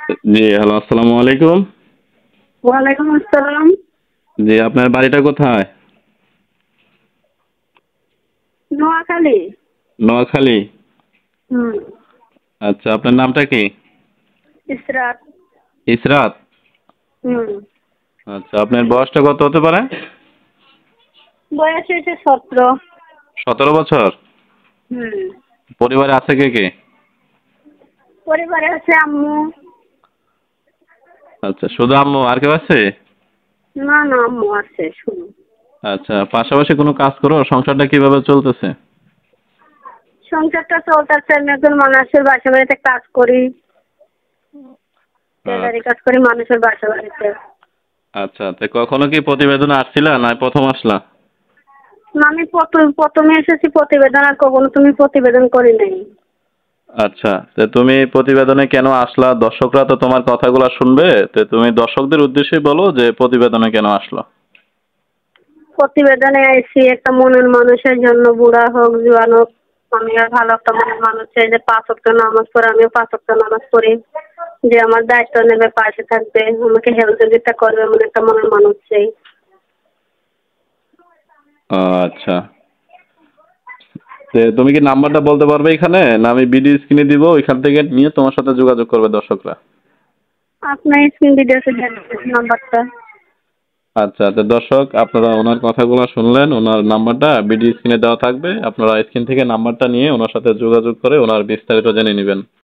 জি, hello, আসসালামু আলাইকুম। ওয়ালাইকুম আসসালাম। জি, আপনার বাড়িটা কোথায়? নোয়াখালী। নোয়াখালী। হুম। আচ্ছা, আপনার নামটা কি? ইসরাত। ইসরাত। হুম। আচ্ছা, আপনার বয়সটা কত হতে পারে? বয়স হয়েছে 17। 17 বছর। হুম। পরিবারে আছে কে কে? পরিবারে আছে আম্মু। আচ্ছা, শুধু আম্মু, আর কেউ আছে? না না, আম্মু আছে শুধু। আচ্ছা, পাশাপাশি কোনো কাজ করো? সংসারটা কিভাবে চলতেছে? সংসারটা চলতেছে, আমি একজন মানুষের বাসা বাড়িতে কাজ করি। টেলারি আচ্ছা। কাজ করি মানুষের বাসা বাড়িতে। আচ্ছা, তো কখনো কি প্রতিবেদন আসছিলা না প্রথম আসলা? না, আমি প্রথমে এসেছি প্রতিবেদন, আর কখনো তুমি প্রতিবেদন করি নাই। আচ্ছা, তো তুমি প্রতিবেদনে কেন আসলা? দর্শকরা তো তোমার কথাগুলো শুনবে, তো তুমি দর্শকদের উদ্দেশ্যে বলো যে প্রতিবেদনে কেন আসলো। প্রতিবেদনে আইসি একটা মনের মানুষের জন্য, বুড়া হোক জোয়ান হোক। আমি আর ভালো একটা মনের মানুষ চাই, যে 5 ওয়াক্ত নামাজ পড়ে, আমিও 5 ওয়াক্ত নামাজ পড়ি। যে আমার দায়িত্ব নেবে, পাশে থাকবে, আমাকে সহযোগিতা করবে, এমন একটা মনের মানুষ চাই। আচ্ছা, তো তুমি কি নাম্বারটা বলতে পারবে এখানে, না আমি ভিডিও স্ক্রিনে দিব, ওইখান থেকে নিয়ে তোমার সাথে যোগাযোগ করবে দর্শকরা? আপনার স্ক্রিন ভিডিওতে দেন নাম্বারটা। আচ্ছা, তো দর্শক আপনারা ওনার কথাগুলো শুনলেন, ওনার নাম্বারটা ভিডিও স্ক্রিনে দেওয়া থাকবে, আপনারা স্ক্রিন থেকে নাম্বারটা নিয়ে ওনার সাথে যোগাযোগ করে ওনার বিস্তারিত জেনে নেবেন।